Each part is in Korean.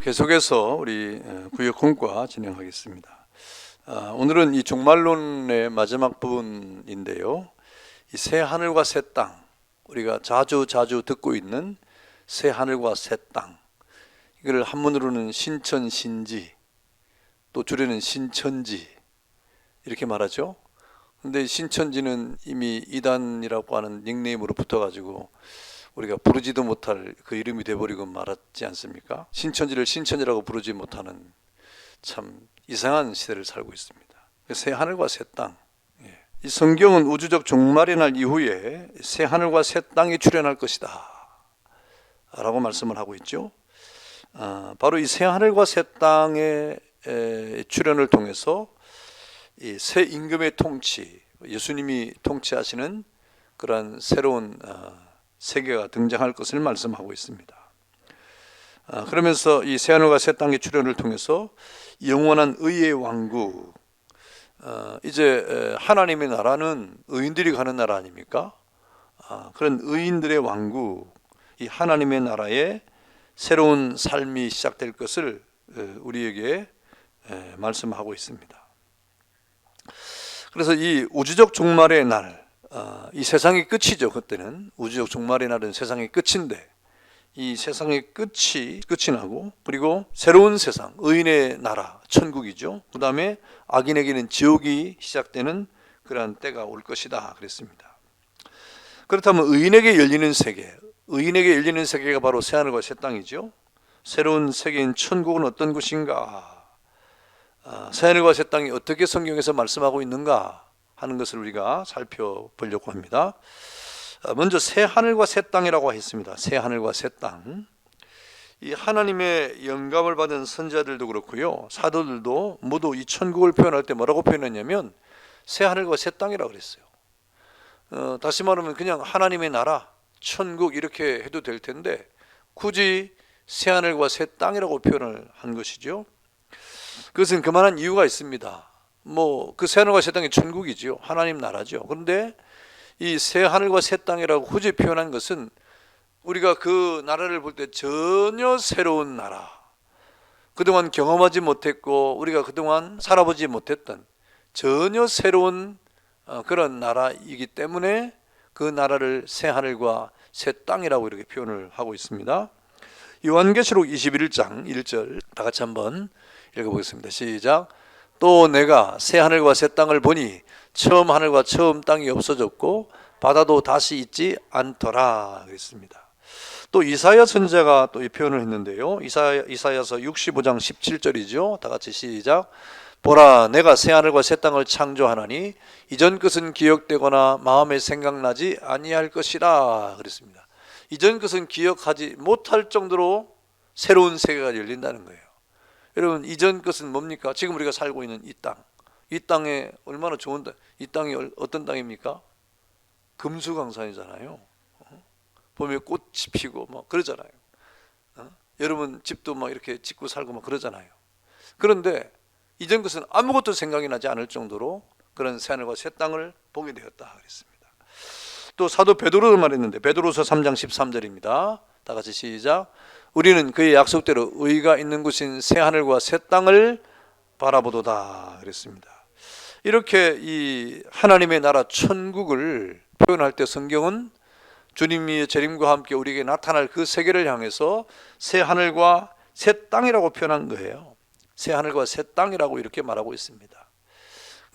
계속해서 우리 구역 공과 진행하겠습니다. 오늘은 이 종말론의 마지막 부분인데요. 이 새 하늘과 새 땅, 우리가 자주 듣고 있는 새 하늘과 새 땅, 이걸 한문으로는 신천신지, 또 줄여는 신천지 이렇게 말하죠. 근데 신천지는 이미 이단이라고 하는 닉네임으로 붙어가지고 우리가 부르지도 못할 그 이름이 돼버리고 말았지 않습니까? 신천지를 신천지라고 부르지 못하는 참 이상한 시대를 살고 있습니다. 새 하늘과 새 땅, 이 성경은 우주적 종말의 날 이후에 새 하늘과 새 땅이 출현할 것이다 라고 말씀을 하고 있죠. 바로 이 새 하늘과 새 땅의 출현을 통해서 이 새 임금의 통치, 예수님이 통치하시는 그러한 새로운 세계가 등장할 것을 말씀하고 있습니다. 그러면서 이 새 하늘과 새 땅의 출현을 통해서 영원한 의의 왕국, 이제 하나님의 나라는 의인들이 가는 나라 아닙니까? 그런 의인들의 왕국, 이 하나님의 나라의 새로운 삶이 시작될 것을 우리에게 말씀하고 있습니다. 그래서 이 우주적 종말의 날, 이 세상의 끝이죠. 그때는 우주적 종말의 날은 세상의 끝인데, 이 세상의 끝이 나고, 그리고 새로운 세상, 의인의 나라, 천국이죠. 그 다음에 악인에게는 지옥이 시작되는 그러한 때가 올 것이다 그랬습니다. 그렇다면 의인에게 열리는 세계, 의인에게 열리는 세계가 바로 새하늘과 새 땅이죠. 새로운 세계인 천국은 어떤 곳인가, 새하늘과 새 땅이 어떻게 성경에서 말씀하고 있는가 하는 것을 우리가 살펴보려고 합니다. 먼저 새 하늘과 새 땅이라고 했습니다. 새 하늘과 새 땅. 이 하나님의 영감을 받은 선지자들도 그렇고요, 사도들도 모두 이 천국을 표현할 때 뭐라고 표현했냐면 새 하늘과 새 땅이라고 그랬어요. 다시 말하면 그냥 하나님의 나라, 천국 이렇게 해도 될 텐데 굳이 새 하늘과 새 땅이라고 표현을 한 것이죠. 그것은 그만한 이유가 있습니다. 그 새 하늘과 새 땅이 천국이죠. 하나님 나라죠. 그런데 이 새 하늘과 새 땅이라고 굳이 표현한 것은 우리가 그 나라를 볼 때 전혀 새로운 나라, 그동안 경험하지 못했고 우리가 그동안 살아보지 못했던 전혀 새로운 그런 나라이기 때문에 그 나라를 새 하늘과 새 땅이라고 이렇게 표현을 하고 있습니다. 요한계시록 21장 1절 다 같이 한번 읽어보겠습니다. 시작. 또 내가 새 하늘과 새 땅을 보니 처음 하늘과 처음 땅이 없어졌고 바다도 다시 있지 않더라 그랬습니다. 또 이사야 선지자가 또 이 표현을 했는데요. 이사야서 65장 17절이죠. 다 같이 시작. 보라, 내가 새 하늘과 새 땅을 창조하나니 이전 것은 기억되거나 마음에 생각나지 아니할 것이라 그랬습니다. 이전 것은 기억하지 못할 정도로 새로운 세계가 열린다는 거예요. 여러분, 이전 것은 뭡니까? 지금 우리가 살고 있는 이 땅, 이 땅에 얼마나 좋은 땅, 이 땅이 어떤 땅입니까? 금수강산이잖아요. 봄에 꽃이 피고 막 그러잖아요. 여러분 집도 막 이렇게 짓고 살고 막 그러잖아요. 그런데 이전 것은 아무것도 생각이 나지 않을 정도로 그런 새하늘과 새 땅을 보게 되었다 그랬습니다. 또 사도 베드로도 말했는데 베드로서 3장 13절입니다. 다 같이 시작. 우리는 그의 약속대로 의가 있는 곳인 새 하늘과 새 땅을 바라보도다 그랬습니다. 이렇게 이 하나님의 나라 천국을 표현할 때 성경은 주님의 재림과 함께 우리에게 나타날 그 세계를 향해서 새 하늘과 새 땅이라고 표현한 거예요. 새 하늘과 새 땅이라고 이렇게 말하고 있습니다.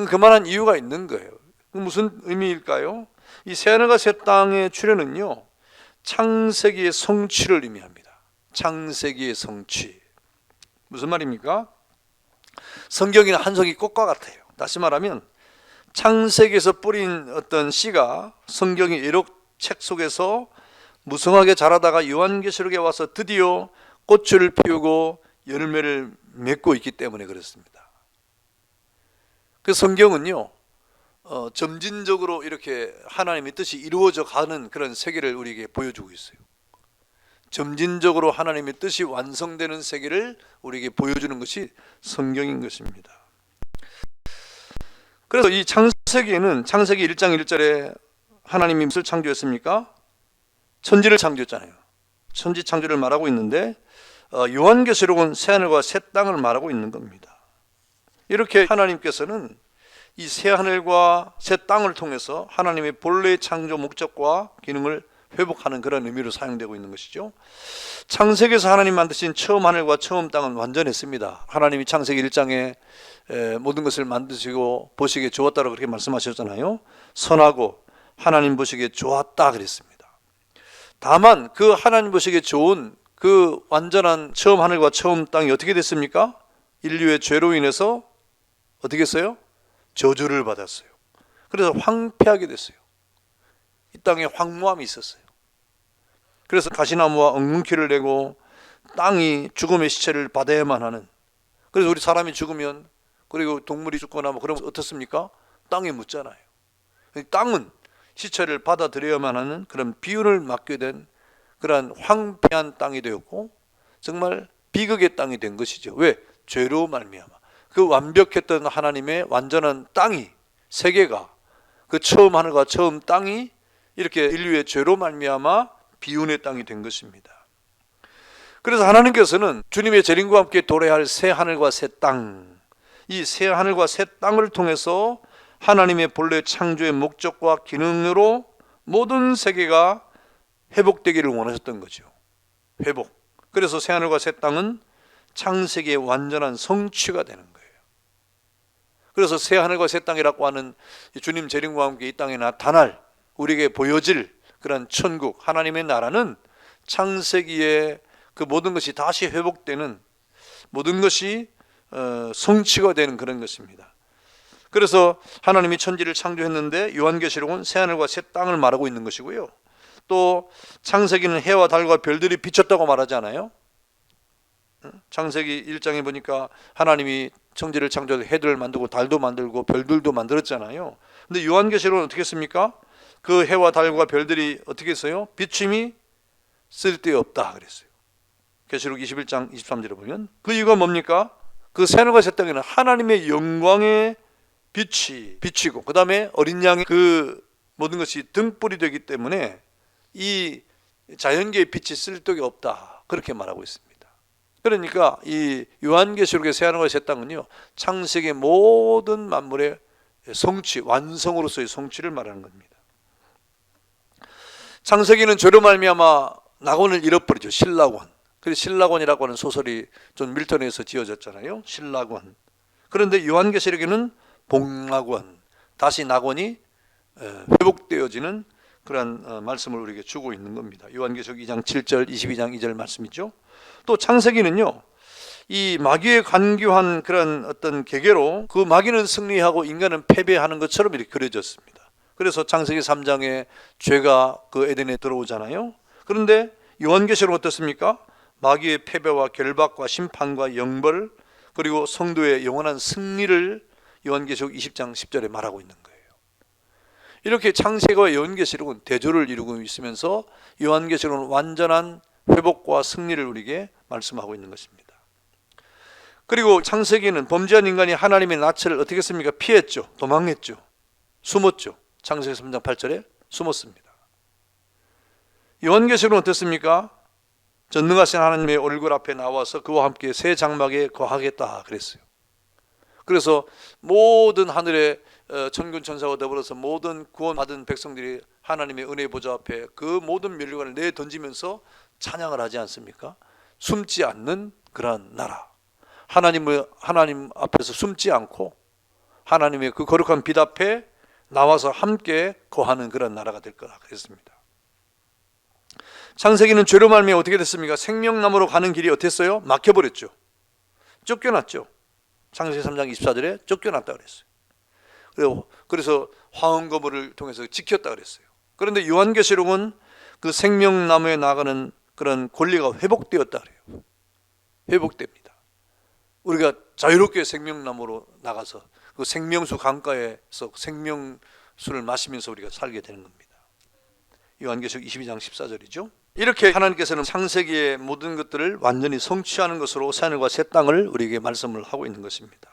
그만한 이유가 있는 거예요. 무슨 의미일까요? 이 새 하늘과 새 땅의 출현은요, 창세기의 성취를 의미합니다. 창세기의 성취. 무슨 말입니까? 성경에는 한 송이 꽃과 같아요. 다시 말하면 창세기에서 뿌린 어떤 씨가 성경의 예록책 속에서 무성하게 자라다가 요한계시록에 와서 드디어 꽃을 피우고 열매를 맺고 있기 때문에 그렇습니다. 그 성경은요, 점진적으로 이렇게 하나님의 뜻이 이루어져 가는 그런 세계를 우리에게 보여주고 있어요. 점진적으로 하나님의 뜻이 완성되는 세계를 우리에게 보여주는 것이 성경인 것입니다. 그래서 이 창세기에는 창세기 1장 1절에 하나님이 무엇을 창조했습니까? 천지를 창조했잖아요. 천지 창조를 말하고 있는데 요한계시록은 새하늘과 새 땅을 말하고 있는 겁니다. 이렇게 하나님께서는 이 새하늘과 새 땅을 통해서 하나님의 본래의 창조 목적과 기능을 회복하는 그런 의미로 사용되고 있는 것이죠. 창세기에서 하나님 만드신 처음 하늘과 처음 땅은 완전했습니다. 하나님이 창세기 1장에 모든 것을 만드시고 보시기에 좋았다고 그렇게 말씀하셨잖아요. 선하고 하나님 보시기에 좋았다 그랬습니다. 다만 그 하나님 보시기에 좋은 그 완전한 처음 하늘과 처음 땅이 어떻게 됐습니까? 인류의 죄로 인해서 어떻게 했어요? 저주를 받았어요. 그래서 황폐하게 됐어요. 이 땅에 황무함이 있었어요. 그래서 가시나무와 엉겅퀴를 내고 땅이 죽음의 시체를 받아야만 하는, 그래서 우리 사람이 죽으면, 그리고 동물이 죽거나 뭐 그러면 어떻습니까? 땅에 묻잖아요. 땅은 시체를 받아들여야만 하는 그런 비운을 맞게 된 그러한 황폐한 땅이 되었고 정말 비극의 땅이 된 것이죠. 왜? 죄로 말미암아. 그 완벽했던 하나님의 완전한 땅이, 세계가, 그 처음 하늘과 처음 땅이 이렇게 인류의 죄로 말미암아 비운의 땅이 된 것입니다. 그래서 하나님께서는 주님의 재림과 함께 도래할 새 하늘과 새 땅, 이 새 하늘과 새 땅을 통해서 하나님의 본래 창조의 목적과 기능으로 모든 세계가 회복되기를 원하셨던 거죠. 회복. 그래서 새 하늘과 새 땅은 창세기의 완전한 성취가 되는 거예요. 그래서 새 하늘과 새 땅이라고 하는 주님 재림과 함께 이 땅에 나타날, 우리에게 보여질 그런 천국, 하나님의 나라는 창세기에 그 모든 것이 다시 회복되는, 모든 것이 성취가 되는 그런 것입니다. 그래서 하나님이 천지를 창조했는데 요한계시록은 새하늘과 새 땅을 말하고 있는 것이고요. 또 창세기는 해와 달과 별들이 비쳤다고 말하잖아요. 창세기 1장에 보니까 하나님이 천지를 창조해서 해들을 만들고 달도 만들고 별들도 만들었잖아요. 근데 요한계시록은 어떻게 했습니까? 그 해와 달과 별들이 어떻게 했어요? 비침이 쓸데없다 그랬어요. 계시록 21장 23절에 보면 그 이유가 뭡니까? 그 새하늘과 새 땅에는 하나님의 영광의 빛이 비치고 그 다음에 어린 양의 그 모든 것이 등불이 되기 때문에 이 자연계의 빛이 쓸데가 없다 그렇게 말하고 있습니다. 그러니까 이 요한계시록의 새하늘과 새 땅은요, 창세기의 모든 만물의 성취, 완성으로서의 성취를 말하는 겁니다. 창세기는 죄로 말미암아 낙원을 잃어버리죠. 신락원. 그래서 신락원이라고 하는 소설이 존 밀턴에서 지어졌잖아요. 신락원. 그런데 요한계시록에는 복락원, 다시 낙원이 회복되어지는 그런 말씀을 우리에게 주고 있는 겁니다. 요한계시록 2장 7절, 22장 2절 말씀이죠. 또 창세기는요, 이 마귀에 간교한 그런 어떤 계계로 그 마귀는 승리하고 인간은 패배하는 것처럼 이렇게 그려졌습니다. 그래서 창세기 3장에 죄가 그 에덴에 들어오잖아요. 그런데 요한계시록은 어떻습니까? 마귀의 패배와 결박과 심판과 영벌, 그리고 성도의 영원한 승리를 요한계시록 20장 10절에 말하고 있는 거예요. 이렇게 창세기와 요한계시록은 대조를 이루고 있으면서 요한계시록은 완전한 회복과 승리를 우리에게 말씀하고 있는 것입니다. 그리고 창세기는 범죄한 인간이 하나님의 낯을 어떻게 했습니까? 피했죠. 도망했죠. 숨었죠. 창세기 3장 8절에 숨었습니다. 요한계시록은 어떻습니까? 전능하신 하나님의 얼굴 앞에 나와서 그와 함께 새 장막에 거하겠다 그랬어요. 그래서 모든 하늘의 천군 천사와 더불어서 모든 구원받은 백성들이 하나님의 은혜 보좌 앞에 그 모든 면류관을 내던지면서 찬양을 하지 않습니까? 숨지 않는 그러한 나라, 하나님 앞에서 숨지 않고 하나님의 그 거룩한 빛 앞에 나와서 함께 거하는 그런 나라가 될 거라 그랬습니다. 창세기는 죄로 말미암아 어떻게 됐습니까? 생명나무로 가는 길이 어땠어요? 막혀버렸죠. 쫓겨났죠. 창세기 3장 24절에 쫓겨났다 그랬어요. 그래서 화엄거물을 통해서 지켰다 그랬어요. 그런데 요한계시록은 그 생명나무에 나가는 그런 권리가 회복되었다 그래요. 회복됩니다. 우리가 자유롭게 생명나무로 나가서 그 생명수 강가에서 생명수를 마시면서 우리가 살게 되는 겁니다. 요한계시록 22장 14절이죠. 이렇게 하나님께서는 창세기의 모든 것들을 완전히 성취하는 것으로 새하늘과 새 땅을 우리에게 말씀을 하고 있는 것입니다.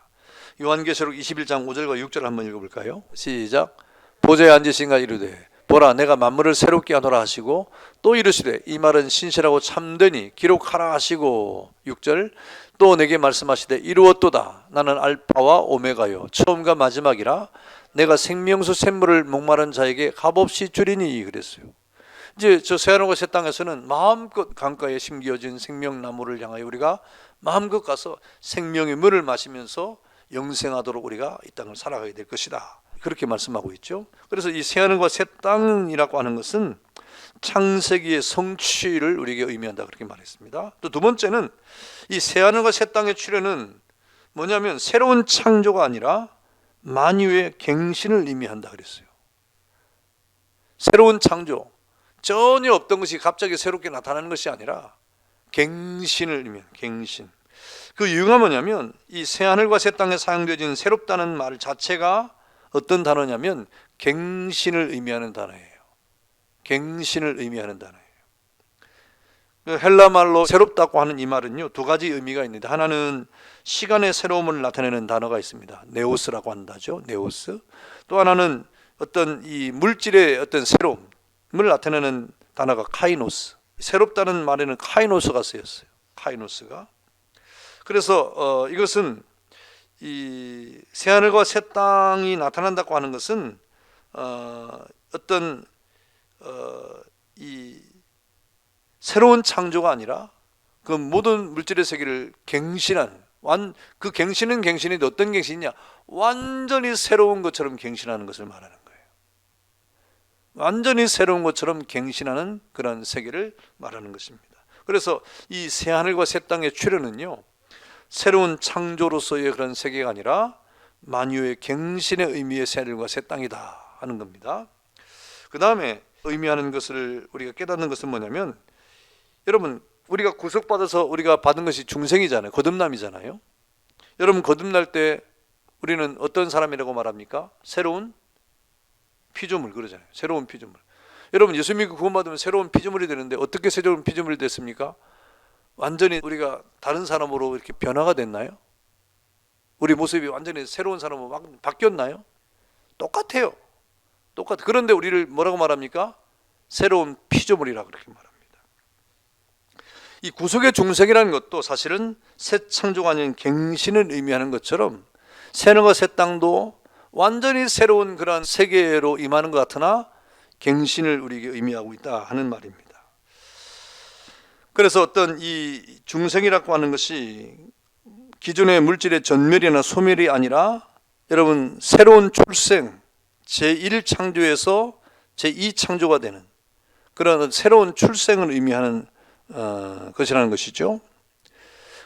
요한계시록 21장 5절과 6절을 한번 읽어볼까요? 시작. 보좌에 앉으신가 이르되 보라 내가 만물을 새롭게 하노라 하시고 또 이르시되 이 말은 신실하고 참되니 기록하라 하시고 6절 또 내게 말씀하시되 이루었도다 나는 알파와 오메가요 처음과 마지막이라 내가 생명수 샘물을 목마른 자에게 값없이 주리니 그랬어요. 이제 저 새하늘과 새 땅에서는 마음껏 강가에 심겨진 생명나무를 향하여 우리가 마음껏 가서 생명의 물을 마시면서 영생하도록 우리가 이 땅을 살아가게 될 것이다. 그렇게 말씀하고 있죠. 그래서 이 새하늘과 새 땅이라고 하는 것은 창세기의 성취를 우리에게 의미한다 그렇게 말했습니다. 또 두 번째는 이 새하늘과 새 땅의 출현은 뭐냐면 새로운 창조가 아니라 만유의 갱신을 의미한다 그랬어요. 새로운 창조, 전혀 없던 것이 갑자기 새롭게 나타나는 것이 아니라 갱신을 의미합니다. 갱신. 그 이유가 뭐냐면 이 새하늘과 새 땅에 사용되어진 새롭다는 말 자체가 어떤 단어냐면 갱신을 의미하는 단어예요. 갱신을 의미하는 단어예요. 헬라 말로 새롭다고 하는 이 말은요 두 가지 의미가 있는데 하나는 시간의 새로움을 나타내는 단어가 있습니다. 네오스라고 한다죠. 네오스. 또 하나는 어떤 이 물질의 어떤 새로움을 나타내는 단어가 카이노스. 새롭다는 말에는 카이노스가 쓰였어요. 카이노스가. 그래서 이것은 이 새하늘과 새 땅이 나타난다고 하는 것은 어떤 이 새로운 창조가 아니라 그 모든 물질의 세계를 갱신한 그 갱신은 갱신인데 어떤 갱신이냐? 완전히 새로운 것처럼 갱신하는 것을 말하는 거예요. 완전히 새로운 것처럼 갱신하는 그런 세계를 말하는 것입니다. 그래서 이 새하늘과 새 땅의 출현은요 새로운 창조로서의 그런 세계가 아니라 만유의 갱신의 의미의 새하늘과 새 땅이다 하는 겁니다. 그 다음에 의미하는 것을 우리가 깨닫는 것은 뭐냐면 여러분 우리가 구속받아서 우리가 받은 것이 중생이잖아요. 거듭남이잖아요. 여러분 거듭날 때 우리는 어떤 사람이라고 말합니까? 새로운 피조물 그러잖아요. 새로운 피조물. 여러분 예수 믿고 구원받으면 새로운 피조물이 되는데 어떻게 새로운 피조물이 됐습니까? 완전히 우리가 다른 사람으로 이렇게 변화가 됐나요? 우리 모습이 완전히 새로운 사람으로 막 바뀌었나요? 똑같아요. 그런데 우리를 뭐라고 말합니까? 새로운 피조물이라고 그렇게 말합니다. 이 구속의 중생이라는 것도 사실은 새 창조가 아닌 갱신을 의미하는 것처럼 새하늘과 새 땅도 완전히 새로운 그런 세계로 임하는 것 같으나 갱신을 우리에게 의미하고 있다 하는 말입니다. 그래서 어떤 이 중생이라고 하는 것이 기존의 물질의 전멸이나 소멸이 아니라 여러분 새로운 출생, 제1창조에서 제2창조가 되는 그런 새로운 출생을 의미하는 것이라는 것이죠.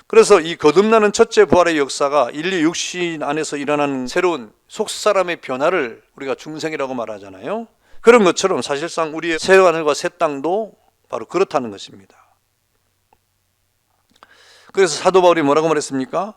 그래서 이 거듭나는 첫째 부활의 역사가 인류 육신 안에서 일어나는 새로운 속사람의 변화를 우리가 중생이라고 말하잖아요. 그런 것처럼 사실상 우리의 새 하늘과 새 땅도 바로 그렇다는 것입니다. 그래서 사도 바울이 뭐라고 말했습니까?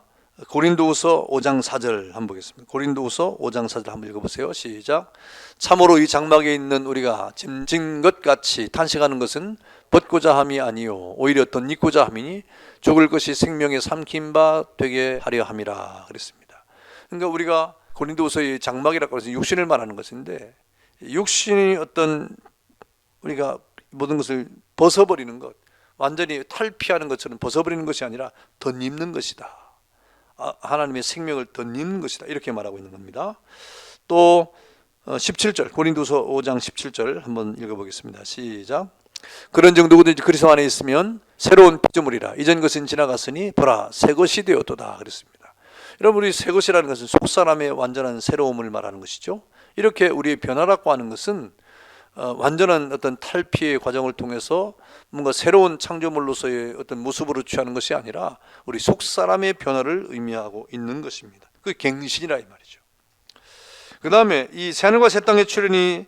고린도후서 5장 4절 한번 보겠습니다. 고린도후서 5장 4절 한번 읽어보세요. 시작. 참으로 이 장막에 있는 우리가 짐진 것 같이 탄식하는 것은 벗고자 함이 아니요 오히려 덧입고자 함이니 죽을 것이 생명의 삼킨 바 되게 하려 함이라 그랬습니다. 그러니까 우리가 고린도후서의 장막이라고 해서 육신을 말하는 것인데 육신이 어떤 우리가 모든 것을 벗어버리는 것, 완전히 탈피하는 것처럼 벗어버리는 것이 아니라 덧입는 것이다. 하나님의 생명을 덧입는 것이다. 이렇게 말하고 있는 겁니다. 또 17절 고린도서 5장 17절 한번 읽어보겠습니다. 시작. 그런즉 누구든지 그리스도 안에 있으면 새로운 피조물이라 이전 것은 지나갔으니 보라 새 것이 되었도다 그랬습니다. 여러분 우리 새 것이라는 것은 속사람의 완전한 새로움을 말하는 것이죠. 이렇게 우리의 변화라고 하는 것은 완전한 어떤 탈피의 과정을 통해서 뭔가 새로운 창조물로서의 어떤 모습으로 취하는 것이 아니라 우리 속사람의 변화를 의미하고 있는 것입니다. 그게 갱신이라 이 말이죠. 그 다음에 이 새하늘과 새 땅의 출현이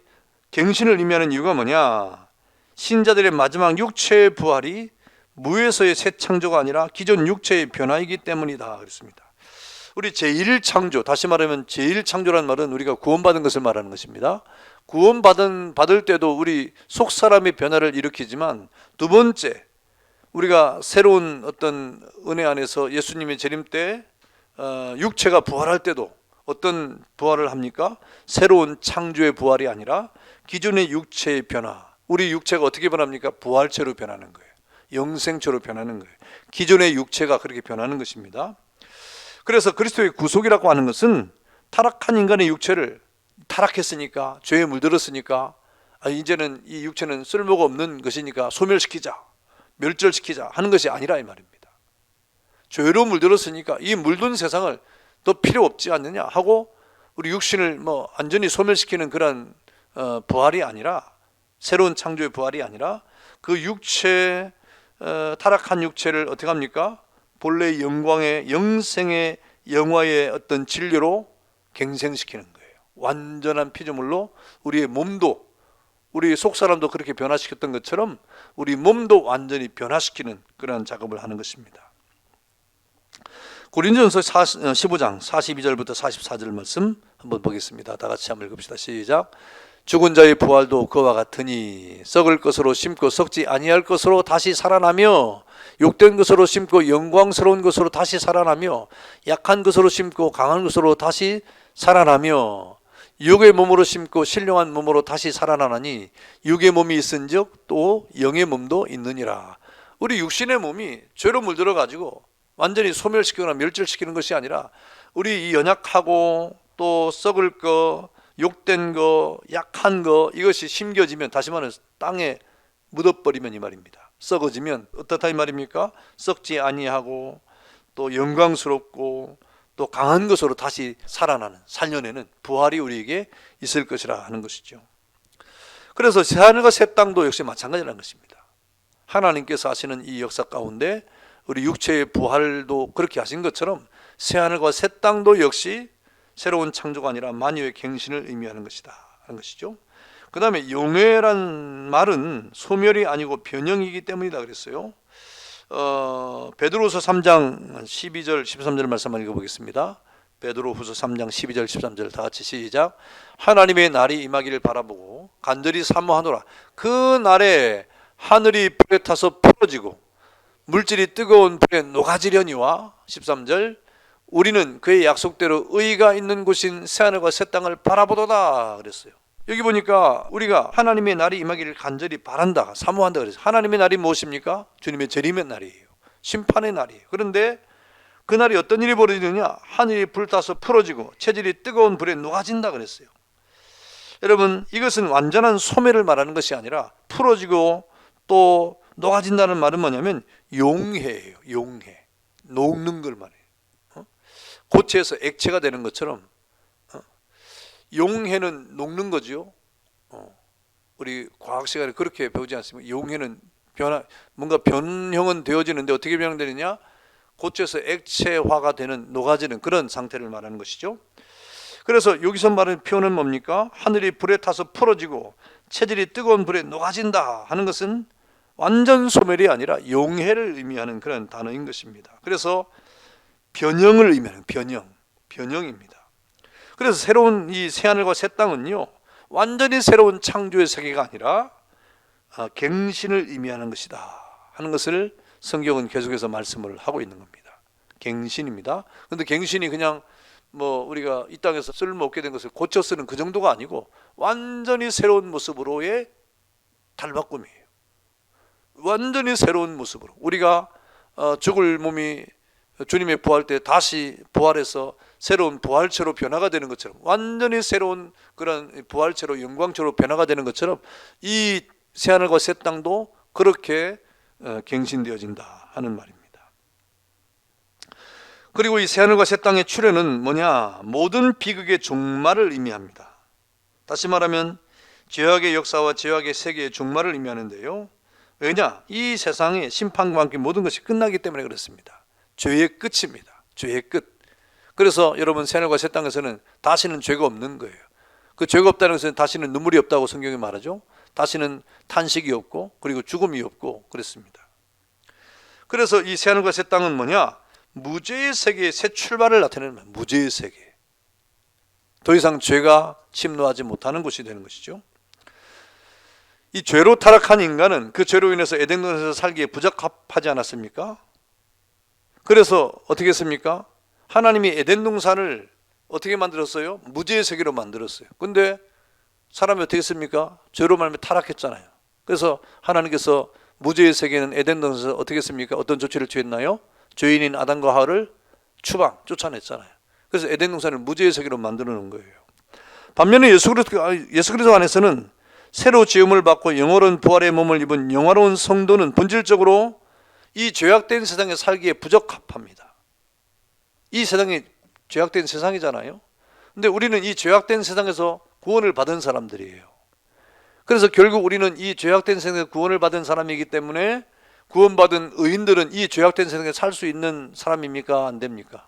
갱신을 의미하는 이유가 뭐냐? 신자들의 마지막 육체의 부활이 무에서의 새 창조가 아니라 기존 육체의 변화이기 때문이다 그랬습니다. 우리 제1창조, 다시 말하면 제1창조라는 말은 우리가 구원받은 것을 말하는 것입니다. 받을 때도 우리 속사람의 변화를 일으키지만 두 번째, 우리가 새로운 어떤 은혜 안에서 예수님의 재림 때 육체가 부활할 때도 어떤 부활을 합니까? 새로운 창조의 부활이 아니라 기존의 육체의 변화. 우리 육체가 어떻게 변합니까? 부활체로 변하는 거예요. 영생체로 변하는 거예요. 기존의 육체가 그렇게 변하는 것입니다. 그래서 그리스도의 구속이라고 하는 것은 타락한 인간의 육체를 타락했으니까, 죄에 물들었으니까 이제는 이 육체는 쓸모가 없는 것이니까 소멸시키자, 멸절시키자 하는 것이 아니라 이 말입니다. 죄로 물들었으니까 이 물든 세상을 더 필요 없지 않느냐 하고 우리 육신을 완전히 소멸시키는 그런 부활이 아니라, 새로운 창조의 부활이 아니라 그 육체, 타락한 육체를 어떻게 합니까? 본래의 영광의 영생의 영화의 어떤 진리로 갱생시키는 거예요. 완전한 피조물로 우리의 몸도, 우리 속사람도 그렇게 변화시켰던 것처럼 우리 몸도 완전히 변화시키는 그런 작업을 하는 것입니다. 고린도전서 15장 42절부터 44절 말씀 한번 보겠습니다. 다 같이 한번 읽읍시다. 시작. 죽은 자의 부활도 그와 같으니 썩을 것으로 심고 썩지 아니할 것으로 다시 살아나며, 욕된 것으로 심고 영광스러운 것으로 다시 살아나며, 약한 것으로 심고 강한 것으로 다시 살아나며, 육의 몸으로 심고 신령한 몸으로 다시 살아나나니 육의 몸이 있은즉 또 영의 몸도 있느니라. 우리 육신의 몸이 죄로 물들어 가지고 완전히 소멸시키거나 멸절시키는 것이 아니라 우리 이 연약하고 또 썩을 거, 욕된 거, 약한 거, 이것이 심겨지면, 다시 말하면 땅에 묻어버리면 이 말입니다. 썩어지면 어떻다 이 말입니까? 썩지 아니하고 또 영광스럽고 또 강한 것으로 다시 살아나는, 살려내는 부활이 우리에게 있을 것이라 하는 것이죠. 그래서 새하늘과 새 땅도 역시 마찬가지라는 것입니다. 하나님께서 하시는 이 역사 가운데 우리 육체의 부활도 그렇게 하신 것처럼 새하늘과 새 땅도 역시 새로운 창조가 아니라 만유의 갱신을 의미하는 것이다 하는 것이죠. 그 다음에 용회란 말은 소멸이 아니고 변형이기 때문이다 그랬어요. 베드로후서 3장 12절 13절 말씀 한번 읽어보겠습니다. 베드로후서 3장 12절 13절 다 같이 시작. 하나님의 날이 임하기를 바라보고 간절히 사모하노라. 그 날에 하늘이 불에 타서 풀어지고 물질이 뜨거운 불에 녹아지려니와 13절 우리는 그의 약속대로 의가 있는 곳인 새하늘과 새 땅을 바라보도다 그랬어요. 여기 보니까 우리가 하나님의 날이 임하기를 간절히 바란다, 사모한다 그랬어요. 하나님의 날이 무엇입니까? 주님의 재림의 날이에요. 심판의 날이에요. 그런데 그 날이 어떤 일이 벌어지느냐? 하늘이 불타서 풀어지고 체질이 뜨거운 불에 녹아진다 그랬어요. 여러분, 이것은 완전한 소멸을 말하는 것이 아니라 풀어지고 또 녹아진다는 말은 뭐냐면 용해예요. 용해. 녹는 걸 말해요. 고체에서 액체가 되는 것처럼 용해는 녹는 거죠. 우리 과학 시간에 그렇게 배우지 않습니까? 용해는 뭔가 변형은 되어지는데 어떻게 변형되느냐? 고체에서 액체화가 되는, 녹아지는 그런 상태를 말하는 것이죠. 그래서 여기서 말하는 표현은 뭡니까? 하늘이 불에 타서 풀어지고 체질이 뜨거운 불에 녹아진다 하는 것은 완전 소멸이 아니라 용해를 의미하는 그런 단어인 것입니다. 그래서 변형을 의미하는 변형입니다. 그래서 새로운 이 새하늘과 새 땅은요, 완전히 새로운 창조의 세계가 아니라 갱신을 의미하는 것이다 하는 것을 성경은 계속해서 말씀을 하고 있는 겁니다. 갱신입니다. 그런데 갱신이 그냥 우리가 이 땅에서 쓸모없게 된 것을 고쳐 쓰는 그 정도가 아니고 완전히 새로운 모습으로의 탈바꿈이에요. 완전히 새로운 모습으로 우리가 죽을 몸이 주님의 부활 때 다시 부활해서 새로운 부활체로 변화가 되는 것처럼, 완전히 새로운 그런 부활체로 영광체로 변화가 되는 것처럼 이 새하늘과 새 땅도 그렇게 갱신되어진다 하는 말입니다. 그리고 이 새하늘과 새 땅의 출현은 뭐냐? 모든 비극의 종말을 의미합니다. 다시 말하면 죄악의 역사와 죄악의 세계의 종말을 의미하는데요. 왜냐? 이 세상의 심판과 함께 모든 것이 끝나기 때문에 그렇습니다. 죄의 끝입니다. 죄의 끝. 그래서 여러분, 새하늘과 새 땅에서는 다시는 죄가 없는 거예요. 그 죄가 없다는 것은 다시는 눈물이 없다고 성경이 말하죠. 다시는 탄식이 없고 그리고 죽음이 없고 그렇습니다. 그래서 이 새하늘과 새 땅은 뭐냐? 무죄의 세계의 새 출발을 나타내는 거예요. 무죄의 세계. 더 이상 죄가 침노하지 못하는 곳이 되는 것이죠. 이 죄로 타락한 인간은 그 죄로 인해서 에덴동산에서 살기에 부적합하지 않았습니까? 그래서 어떻게 했습니까? 하나님이 에덴동산을 어떻게 만들었어요? 무죄의 세계로 만들었어요. 근데 사람이 어떻게 했습니까? 죄로 말하면 타락했잖아요. 그래서 하나님께서 무죄의 세계는 에덴 동산에서 어떻게 했습니까? 어떤 조치를 취했나요? 죄인인 아담과 하와를 쫓아냈잖아요. 그래서 에덴 동산을 무죄의 세계로 만들어 놓은 거예요. 반면에 예수 그리스도 안에서는 새로 지음을 받고 영원한 부활의 몸을 입은 영화로운 성도는 본질적으로 이 죄악된 세상에 살기에 부적합합니다. 이 세상이 죄악된 세상이잖아요. 근데 우리는 이 죄악된 세상에서 구원을 받은 사람들이에요. 그래서 결국 우리는 이 죄악된 세상에서 구원을 받은 사람이기 때문에 구원받은 의인들은 이 죄악된 세상에 살 수 있는 사람입니까? 안 됩니까?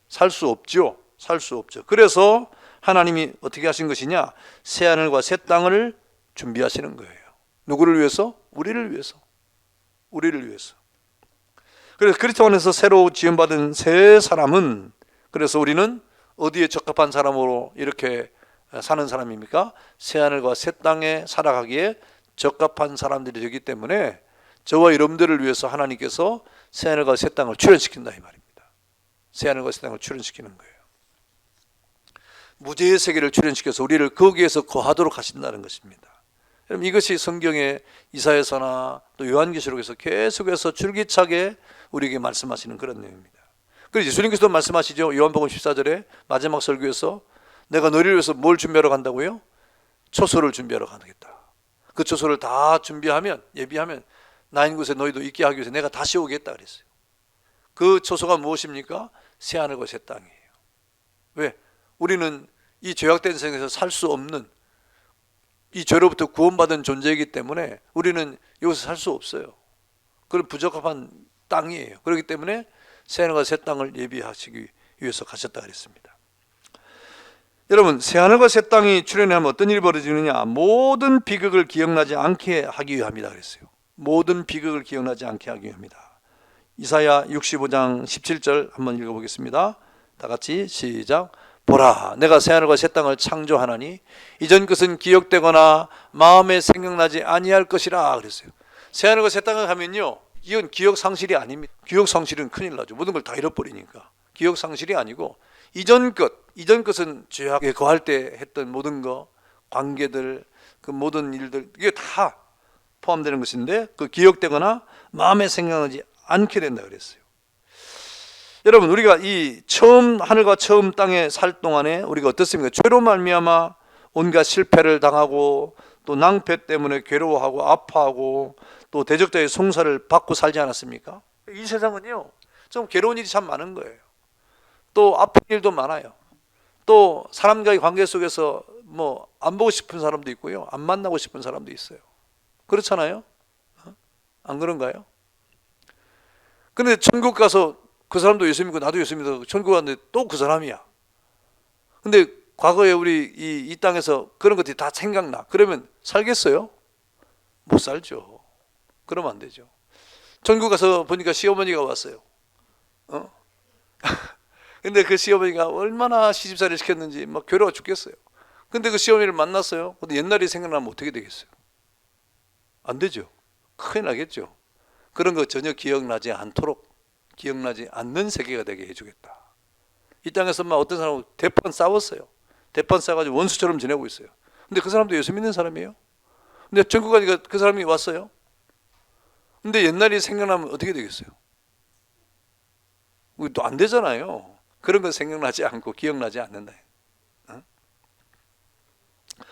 살 수 없죠. 살 수 없죠. 그래서 하나님이 어떻게 하신 것이냐? 새 하늘과 새 땅을 준비하시는 거예요. 누구를 위해서? 우리를 위해서. 우리를 위해서. 그래서 그리스도 안에서 새로 지음받은 새 사람은, 그래서 우리는 어디에 적합한 사람으로 이렇게 사는 사람입니까? 새 하늘과 새 땅에 살아가기에 적합한 사람들이 되기 때문에 저와 여러분들을 위해서 하나님께서 새 하늘과 새 땅을 출현시킨다 이 말입니다. 새 하늘과 새 땅을 출현시키는 거예요. 무죄의 세계를 출현시켜서 우리를 거기에서 거하도록 하신다는 것입니다. 여러분, 이것이 성경의 이사야서나 또 요한계시록에서 계속해서 줄기차게 우리에게 말씀하시는 그런 내용입니다. 그래서 예수님께서도 말씀하시죠. 요한복음 14절에 마지막 설교에서 내가 너희를 위해서 뭘 준비하러 간다고요? 초소를 준비하러 가겠다. 그 초소를 다 준비하면, 예비하면 나 있는 곳에 너희도 있게 하기 위해서 내가 다시 오겠다 그랬어요. 그 초소가 무엇입니까? 새 하늘과 새 땅이에요. 왜? 우리는 이 죄악된 세상에서 살 수 없는, 이 죄로부터 구원받은 존재이기 때문에 우리는 여기서 살 수 없어요. 그런 부적합한 땅이에요. 그렇기 때문에 새 하늘과 새 땅을 예비하시기 위해서 가셨다 그랬습니다. 여러분, 새 하늘과 새 땅이 출현하면 어떤 일이 벌어지느냐? 모든 비극을 기억나지 않게 하기 위함이다 그랬어요. 모든 비극을 기억나지 않게 하기 위함이다. 이사야 65장 17절 한번 읽어보겠습니다. 다 같이 시작. 보라, 내가 새 하늘과 새 땅을 창조하나니 이전 것은 기억되거나 마음에 생각나지 아니할 것이라 그랬어요. 새 하늘과 새 땅을 하면요, 이건 기억 상실이 아닙니다. 기억 상실은 큰일 나죠. 모든 걸 다 잃어버리니까. 기억 상실이 아니고 이전 것은 죄악에 거할 때 했던 모든 것, 관계들, 그 모든 일들, 이게 다 포함되는 것인데 그 기억되거나 마음에 생각나지 않게 된다 그랬어요. 여러분, 우리가 이 처음 하늘과 처음 땅에 살 동안에 우리가 어떻습니까? 죄로 말미암아 온갖 실패를 당하고 또 낭패 때문에 괴로워하고 아파하고 또 대적자의 송사를 받고 살지 않았습니까? 이 세상은요, 좀 괴로운 일이 참 많은 거예요. 또 아픈 일도 많아요. 또 사람과의 관계 속에서 뭐 안 보고 싶은 사람도 있고요, 안 만나고 싶은 사람도 있어요. 그렇잖아요? 안 그런가요? 근데 천국 가서 그 사람도 예수 믿고 나도 예수 믿어 천국 갔는데 또 그 사람이야. 근데 과거에 우리 이 땅에서 그런 것들이 다 생각나. 그러면 살겠어요? 못 살죠. 그러면 안 되죠. 천국 가서 보니까 시어머니가 왔어요. 근데 그 시어머니가 얼마나 시집살이를 시켰는지 막 괴로워 죽겠어요. 근데 그 시어머니를 만났어요. 근데 옛날이 생각나면 어떻게 되겠어요? 안 되죠. 큰일 나겠죠. 그런 거 전혀 기억나지 않도록, 기억나지 않는 세계가 되게 해주겠다. 이 땅에서 막 어떤 사람하고 대판 싸웠어요. 대판 싸가지고 원수처럼 지내고 있어요. 근데 그 사람도 예수 믿는 사람이에요. 근데 천국 가니까 그 사람이 왔어요. 근데 옛날이 생각나면 어떻게 되겠어요? 또 안 되잖아요. 그런 거 생각나지 않고 기억나지 않는다.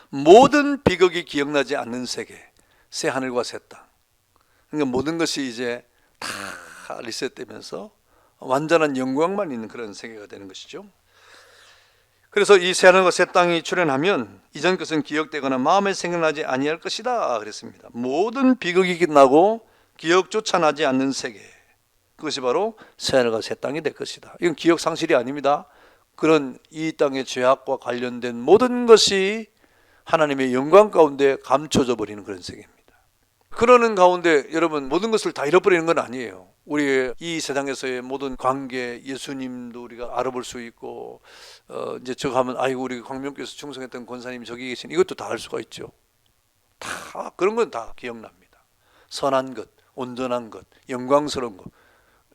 모든 비극이 기억나지 않는 세계, 새 하늘과 새 땅. 그러니까 모든 것이 이제 다 리셋되면서 완전한 영광만 있는 그런 세계가 되는 것이죠. 그래서 이 새 하늘과 새 땅이 출현하면 이전 것은 기억되거나 마음에 생각나지 아니할 것이다 그랬습니다. 모든 비극이 나고 기억조차 나지 않는 세계, 그것이 바로 새 하늘과 새 땅이 될 것이다. 이건 기억 상실이 아닙니다. 그런 이 땅의 죄악과 관련된 모든 것이 하나님의 영광 가운데 감춰져 버리는 그런 세계입니다. 그러는 가운데 여러분, 모든 것을 다 잃어버리는 건 아니에요. 우리의 이 세상에서의 모든 관계, 예수님도 우리가 알아볼 수 있고, 이제 저 가면 아이고 우리 광명교에서 충성했던 권사님이 저기 계신, 이것도 다 알 수가 있죠. 다 그런 건 다 기억납니다. 선한 것, 온전한 것, 영광스러운 것,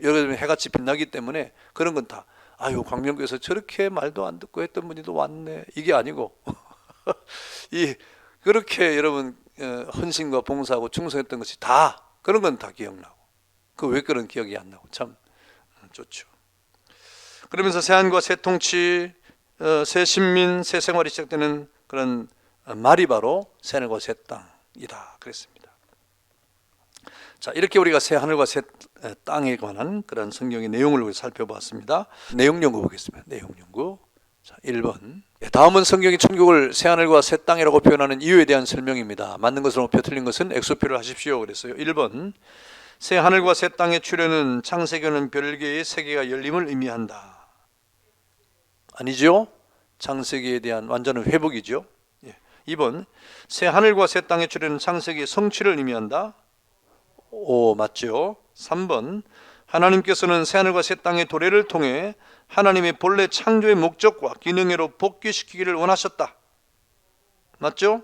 여름 해같이 빛나기 때문에 그런 건 다 아유 광명교에서 저렇게 말도 안 듣고 했던 분이 또 왔네 이게 아니고 이 그렇게 여러분 헌신과 봉사하고 충성했던 것이 다 그런 건 다 기억나고 그 왜 그런 기억이 안 나고 참 좋죠. 그러면서 새하늘과 새 통치, 새 신민, 새 생활이 시작되는 그런 말이 바로 새하늘과 새 땅이다 그랬습니다. 자, 이렇게 우리가 새 하늘과 새 땅에 관한 그런 성경의 내용을 살펴봤습니다. 내용 연구 보겠습니다. 내용 연구. 자, 1번. 다음은 성경이 천국을 새 하늘과 새 땅이라고 표현하는 이유에 대한 설명입니다. 맞는 것으로 높여 틀린 것은 X표를 하십시오 그랬어요. 1번. 새 하늘과 새 땅의 출현은 창세기는 별개의 세계가 열림을 의미한다. 아니죠? 창세기에 대한 완전한 회복이죠. 2번. 새 하늘과 새 땅의 출현은 창세기의 성취를 의미한다. 오, 맞죠? 3번. 하나님께서는 새하늘과 새 땅의 도래를 통해 하나님의 본래 창조의 목적과 기능으로 복귀시키기를 원하셨다. 맞죠?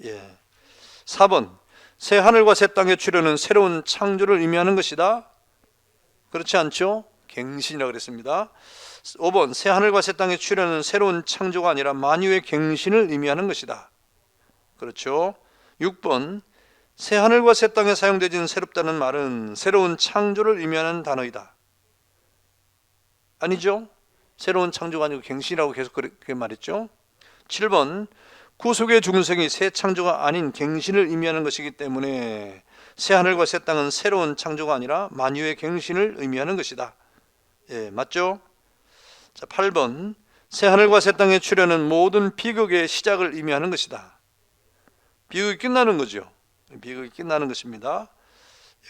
예. 4번. 새하늘과 새 땅의 출현은 새로운 창조를 의미하는 것이다. 그렇지 않죠? 갱신이라고 그랬습니다. 5번. 새하늘과 새 땅의 출현은 새로운 창조가 아니라 만유의 갱신을 의미하는 것이다. 그렇죠? 6번. 새하늘과 새 땅에 사용되진 새롭다는 말은 새로운 창조를 의미하는 단어이다. 아니죠? 새로운 창조가 아니고 갱신이라고 계속 그렇게 말했죠. 7번. 구속의 중생이 새 창조가 아닌 갱신을 의미하는 것이기 때문에 새하늘과 새 땅은 새로운 창조가 아니라 만유의 갱신을 의미하는 것이다. 예, 맞죠? 자, 8번. 새하늘과 새 땅의 출현은 모든 비극의 시작을 의미하는 것이다. 비극이 끝나는 거죠. 비극이 끝나는 것입니다.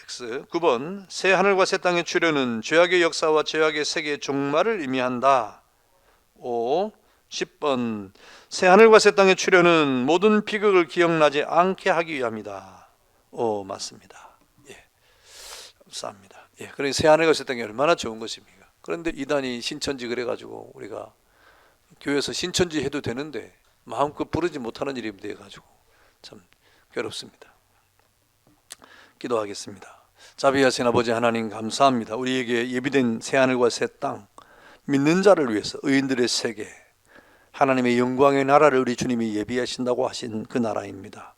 X. 9번. 새 하늘과 새 땅의 출현은 죄악의 역사와 죄악의 세계의 종말을 의미한다. 5. 10번. 새 하늘과 새 땅의 출현은 모든 비극을 기억나지 않게 하기 위함이다. 오, 맞습니다. 예, 감사합니다. 예, 그러니 새 하늘과 새 땅이 얼마나 좋은 것입니까? 그런데 이단이 신천지 그래가지고 우리가 교회에서 신천지 해도 되는데 마음껏 부르지 못하는 일이 돼가지고 참 괴롭습니다. 기도하겠습니다. 자비하신 아버지 하나님 감사합니다. 우리에게 예비된 새하늘과 새 땅, 믿는 자를 위해서 의인들의 세계, 하나님의 영광의 나라를 우리 주님이 예비하신다고 하신 그 나라입니다.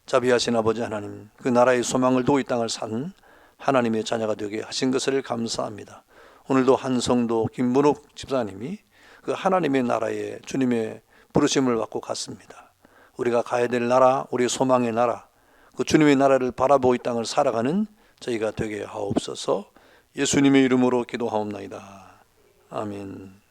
자비하신 아버지 하나님, 그 나라의 소망을 두고 이 땅을 산 하나님의 자녀가 되게 하신 것을 감사합니다. 오늘도 한성도 김문욱 집사님이 그 하나님의 나라에 주님의 부르심을 받고 갔습니다. 우리가 가야 될 나라, 우리의 소망의 나라, 그 주님의 나라를 바라보고 이 땅을 살아가는 저희가 되게 하옵소서. 예수님의 이름으로 기도하옵나이다. 아멘.